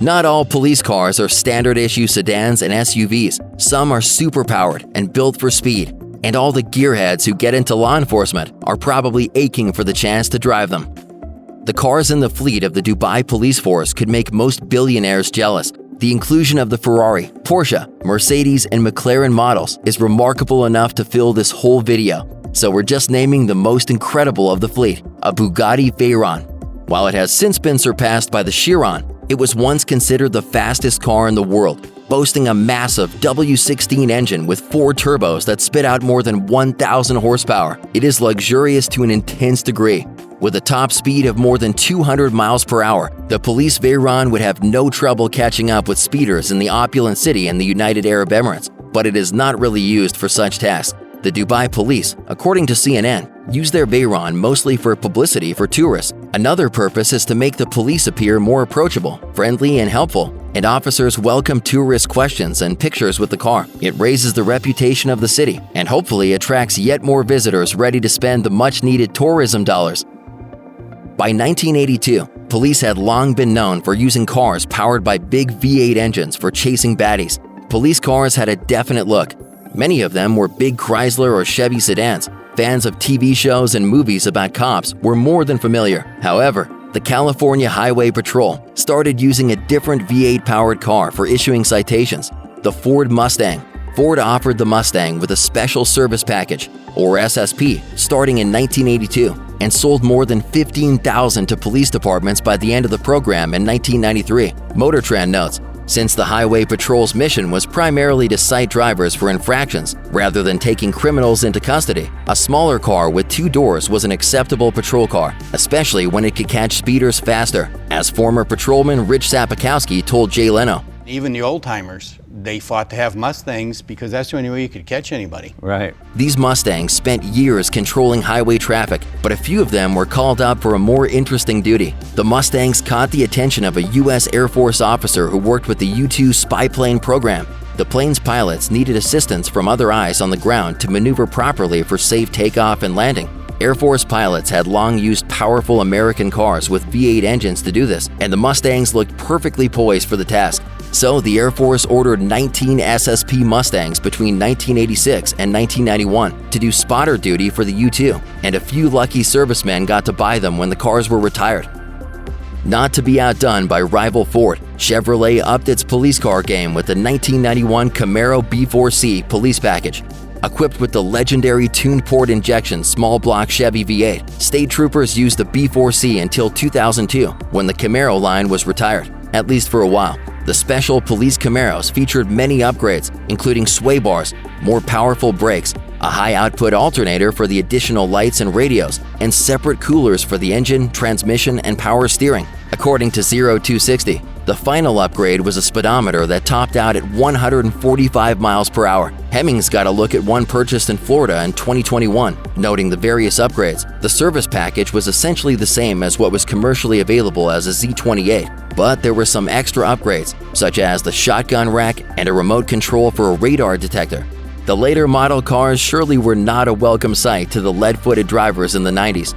Not all police cars are standard-issue sedans and SUVs. Some are superpowered and built for speed. And all the gearheads who get into law enforcement are probably aching for the chance to drive them. The cars in the fleet of the Dubai police force could make most billionaires jealous. The inclusion of the Ferrari, Porsche, Mercedes, and McLaren models is remarkable enough to fill this whole video. So we're just naming the most incredible of the fleet, a Bugatti Veyron. While it has since been surpassed by the Chiron, it was once considered the fastest car in the world, boasting a massive W16 engine with 4 turbos that spit out more than 1,000 horsepower. It is luxurious to an intense degree. With a top speed of more than 200 miles per hour, the police Veyron would have no trouble catching up with speeders in the opulent city in the United Arab Emirates, but it is not really used for such tasks. The Dubai police, according to CNN, use their Veyron mostly for publicity for tourists. Another purpose is to make the police appear more approachable, friendly, and helpful, and officers welcome tourist questions and pictures with the car. It raises the reputation of the city and hopefully attracts yet more visitors ready to spend the much-needed tourism dollars. By 1982, police had long been known for using cars powered by big V8 engines for chasing baddies. Police cars had a definite look. Many of them were big Chrysler or Chevy sedans. Fans of TV shows and movies about cops were more than familiar. However, the California Highway Patrol started using a different V8-powered car for issuing citations, the Ford Mustang. Ford offered the Mustang with a special service package, or SSP, starting in 1982, and sold more than 15,000 to police departments by the end of the program in 1993. Motor Trend notes, since the Highway Patrol's mission was primarily to cite drivers for infractions rather than taking criminals into custody, a smaller car with 2 doors was an acceptable patrol car, especially when it could catch speeders faster, as former patrolman Rich Sapakowski told Jay Leno. Even the old-timers, they fought to have Mustangs because that's the only way you could catch anybody. Right. These Mustangs spent years controlling highway traffic, but a few of them were called up for a more interesting duty. The Mustangs caught the attention of a U.S. Air Force officer who worked with the U-2 spy plane program. The plane's pilots needed assistance from other eyes on the ground to maneuver properly for safe takeoff and landing. Air Force pilots had long used powerful American cars with V8 engines to do this, and the Mustangs looked perfectly poised for the task. So the Air Force ordered 19 SSP Mustangs between 1986 and 1991 to do spotter duty for the U-2, and a few lucky servicemen got to buy them when the cars were retired. Not to be outdone by rival Ford, Chevrolet upped its police car game with the 1991 Camaro B4C police package. Equipped with the legendary tuned port injection small block Chevy V8, state troopers used the B4C until 2002, when the Camaro line was retired, at least for a while. The special police Camaros featured many upgrades, including sway bars, more powerful brakes, a high-output alternator for the additional lights and radios, and separate coolers for the engine, transmission, and power steering. According to 0260, the final upgrade was a speedometer that topped out at 145 miles per hour. Hemmings got a look at one purchased in Florida in 2021, noting the various upgrades. The service package was essentially the same as what was commercially available as a Z28, but there were some extra upgrades, such as the shotgun rack and a remote control for a radar detector. The later model cars surely were not a welcome sight to the lead-footed drivers in the 90s.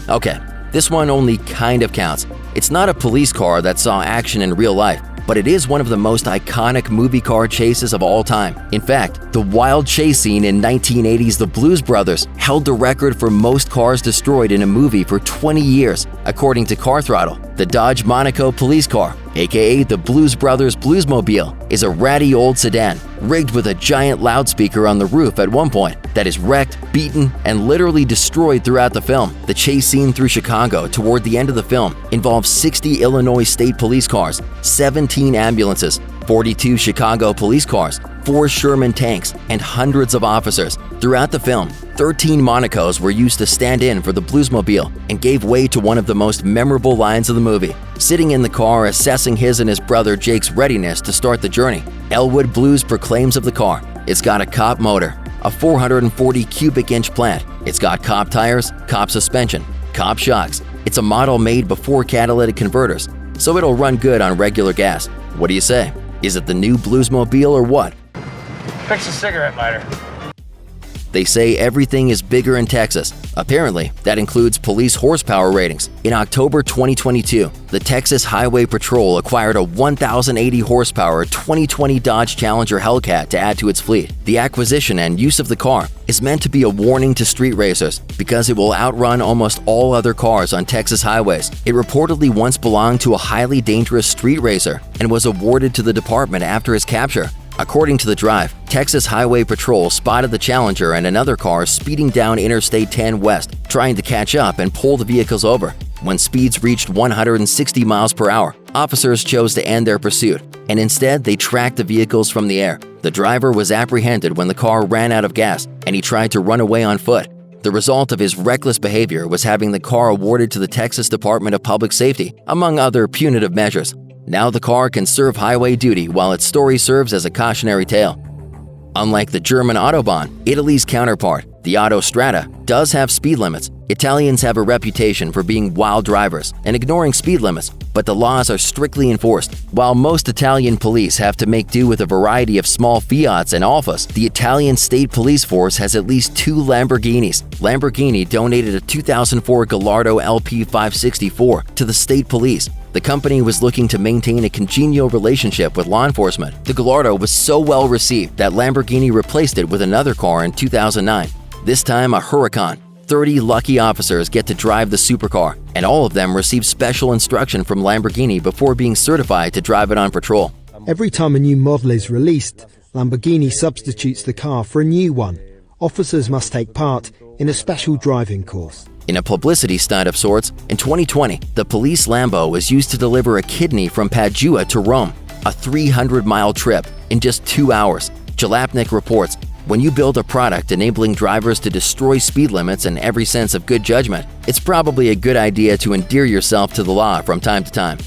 Okay, this one only kind of counts. It's not a police car that saw action in real life, but it is one of the most iconic movie car chases of all time. In fact, the wild chase scene in 1980's The Blues Brothers held the record for most cars destroyed in a movie for 20 years, according to Car Throttle. The Dodge Monaco police car, aka the Blues Brothers Bluesmobile, is a ratty old sedan, rigged with a giant loudspeaker on the roof at one point, that is wrecked, beaten, and literally destroyed throughout the film. The chase scene through Chicago toward the end of the film involves 60 Illinois State Police cars, 17 ambulances, 42 Chicago police cars, 4 Sherman tanks, and hundreds of officers. Throughout the film, 13 Monacos were used to stand in for the Bluesmobile and gave way to one of the most memorable lines of the movie. Sitting in the car assessing his and his brother Jake's readiness to start the journey, Elwood Blues proclaims of the car, "It's got a cop motor, a 440 cubic inch plant. It's got cop tires, cop suspension, cop shocks. It's a model made before catalytic converters, so it'll run good on regular gas. What do you say? Is it the new Bluesmobile or what?" Fix a cigarette lighter. They say everything is bigger in Texas. Apparently, that includes police horsepower ratings. In October 2022, the Texas Highway Patrol acquired a 1,080 horsepower 2020 Dodge Challenger Hellcat to add to its fleet. The acquisition and use of the car is meant to be a warning to street racers because it will outrun almost all other cars on Texas highways. It reportedly once belonged to a highly dangerous street racer and was awarded to the department after his capture. According to The Drive, Texas Highway Patrol spotted the Challenger and another car speeding down Interstate 10 West, trying to catch up and pull the vehicles over. When speeds reached 160 miles per hour, officers chose to end their pursuit, and instead they tracked the vehicles from the air. The driver was apprehended when the car ran out of gas, and he tried to run away on foot. The result of his reckless behavior was having the car awarded to the Texas Department of Public Safety, among other punitive measures. Now the car can serve highway duty while its story serves as a cautionary tale. Unlike the German Autobahn, Italy's counterpart, the Autostrada, does have speed limits. Italians have a reputation for being wild drivers and ignoring speed limits, but the laws are strictly enforced. While most Italian police have to make do with a variety of small Fiats and Alfas, the Italian state police force has at least 2 Lamborghinis. Lamborghini donated a 2004 Gallardo LP 564 to the state police. The company was looking to maintain a congenial relationship with law enforcement. The Gallardo was so well received that Lamborghini replaced it with another car in 2009, this time a Huracan. 30 lucky officers get to drive the supercar, and all of them receive special instruction from Lamborghini before being certified to drive it on patrol. Every time a new model is released, Lamborghini substitutes the car for a new one. Officers must take part in a special driving course. In a publicity stunt of sorts, in 2020, the police Lambo was used to deliver a kidney from Padua to Rome, a 300-mile trip, in just 2 hours. Jalapnik reports, when you build a product enabling drivers to destroy speed limits and every sense of good judgment, it's probably a good idea to endear yourself to the law from time to time.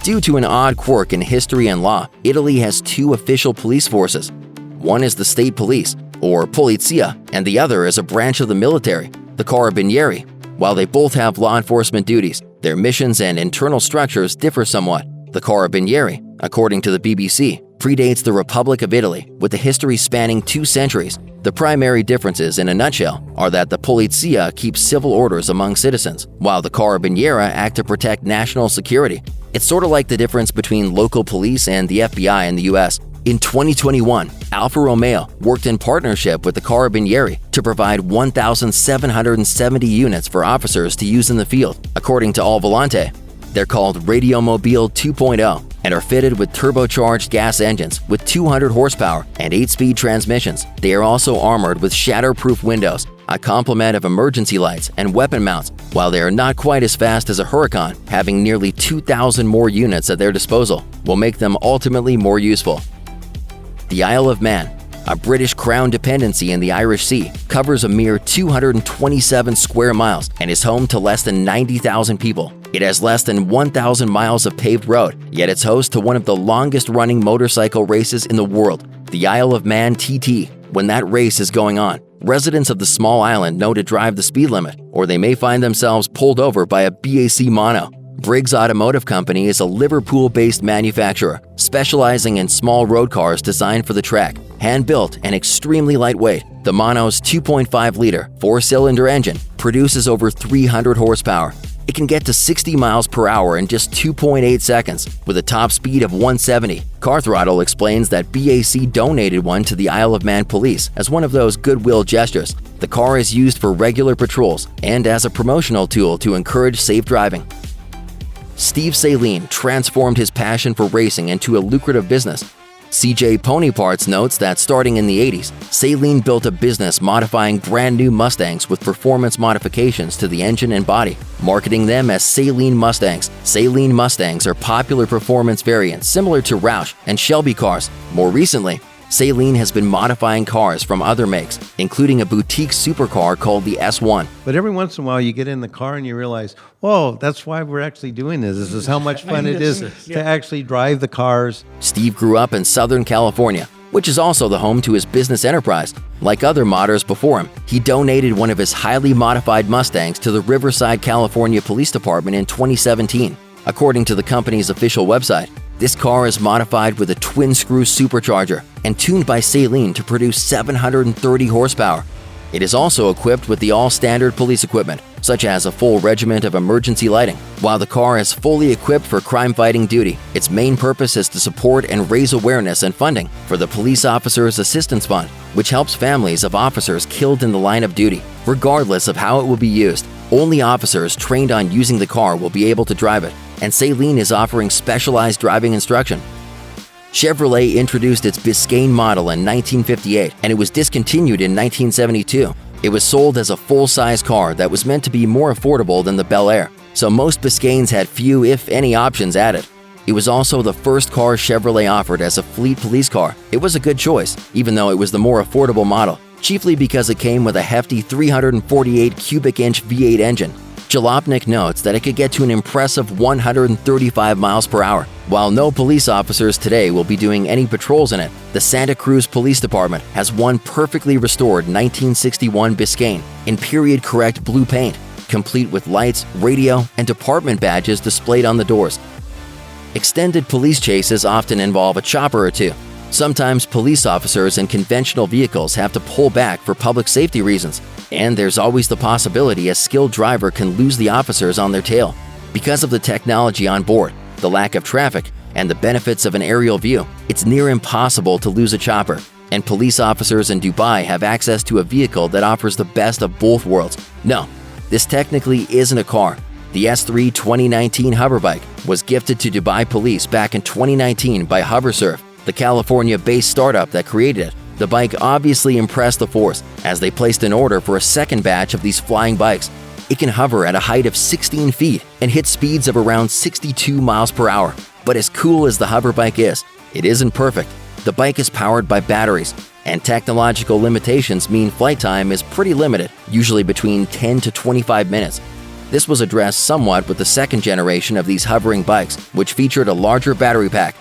Due to an odd quirk in history and law, Italy has 2 official police forces. One is the state police, or Polizia, and the other is a branch of the military, the Carabinieri. While they both have law enforcement duties, their missions and internal structures differ somewhat. The Carabinieri, according to the BBC, predates the Republic of Italy, with a history spanning 2 centuries. The primary differences, in a nutshell, are that the Polizia keeps civil orders among citizens, while the Carabinieri act to protect national security. It's sort of like the difference between local police and the FBI in the US. In 2021, Alfa Romeo worked in partnership with the Carabinieri to provide 1,770 units for officers to use in the field, according to Al Volante. They're called Radiomobile 2.0 and are fitted with turbocharged gas engines with 200 horsepower and 8-speed transmissions. They are also armored with shatterproof windows, a complement of emergency lights and weapon mounts. While they are not quite as fast as a Huracan, having nearly 2,000 more units at their disposal will make them ultimately more useful. The Isle of Man, a British Crown dependency in the Irish Sea, covers a mere 227 square miles and is home to less than 90,000 people. It has less than 1,000 miles of paved road, yet it's host to one of the longest-running motorcycle races in the world, the Isle of Man TT. When that race is going on, residents of the small island know to drive the speed limit, or they may find themselves pulled over by a BAC Mono. Briggs Automotive Company is a Liverpool-based manufacturer specializing in small road cars designed for the track. Hand-built and extremely lightweight, the Mono's 2.5-liter 4-cylinder engine produces over 300 horsepower. It can get to 60 miles per hour in just 2.8 seconds with a top speed of 170. Car Throttle explains that BAC donated one to the Isle of Man police as one of those goodwill gestures. The car is used for regular patrols and as a promotional tool to encourage safe driving. Steve Saleen transformed his passion for racing into a lucrative business. CJ Pony Parts notes that starting in the 80s, Saleen built a business modifying brand new Mustangs with performance modifications to the engine and body, marketing them as Saleen Mustangs. Saleen Mustangs are popular performance variants similar to Roush and Shelby cars. More recently, Saleen has been modifying cars from other makes, including a boutique supercar called the S1. But every once in a while you get in the car and you realize, whoa, that's why we're actually doing this. This is how much fun it is to actually drive the cars. Steve grew up in Southern California, which is also the home to his business enterprise. Like other modders before him, he donated one of his highly modified Mustangs to the Riverside, California Police Department in 2017. According to the company's official website, This car is modified with a twin-screw supercharger and tuned by Saleen to produce 730 horsepower. It is also equipped with the all-standard police equipment, such as a full regiment of emergency lighting. While the car is fully equipped for crime-fighting duty, its main purpose is to support and raise awareness and funding for the Police Officers Assistance Fund, which helps families of officers killed in the line of duty. Regardless of how it will be used, only officers trained on using the car will be able to drive it, and Saleen is offering specialized driving instruction. Chevrolet introduced its Biscayne model in 1958, and it was discontinued in 1972. It was sold as a full-size car that was meant to be more affordable than the Bel Air, so most Biscaynes had few, if any, options added. It was also the first car Chevrolet offered as a fleet police car. It was a good choice, even though it was the more affordable model, chiefly because it came with a hefty 348 cubic inch V8 engine. Jalopnik notes that it could get to an impressive 135 miles per hour. While no police officers today will be doing any patrols in it, the Santa Cruz Police Department has one perfectly restored 1961 Biscayne in period-correct blue paint, complete with lights, radio, and department badges displayed on the doors. Extended police chases often involve a chopper or two. Sometimes police officers in conventional vehicles have to pull back for public safety reasons, and there's always the possibility a skilled driver can lose the officers on their tail. Because of the technology on board, the lack of traffic, and the benefits of an aerial view, it's near impossible to lose a chopper, and police officers in Dubai have access to a vehicle that offers the best of both worlds. No, this technically isn't a car. The S3 2019 Hoverbike was gifted to Dubai police back in 2019 by Hoversurf, the California-based startup that created it. The bike obviously impressed the force as they placed an order for a second batch of these flying bikes. It can hover at a height of 16 feet and hit speeds of around 62 miles per hour. But as cool as the Hoverbike is, it isn't perfect. The bike is powered by batteries, and technological limitations mean flight time is pretty limited, usually between 10 to 25 minutes. This was addressed somewhat with the second generation of these hovering bikes, which featured a larger battery pack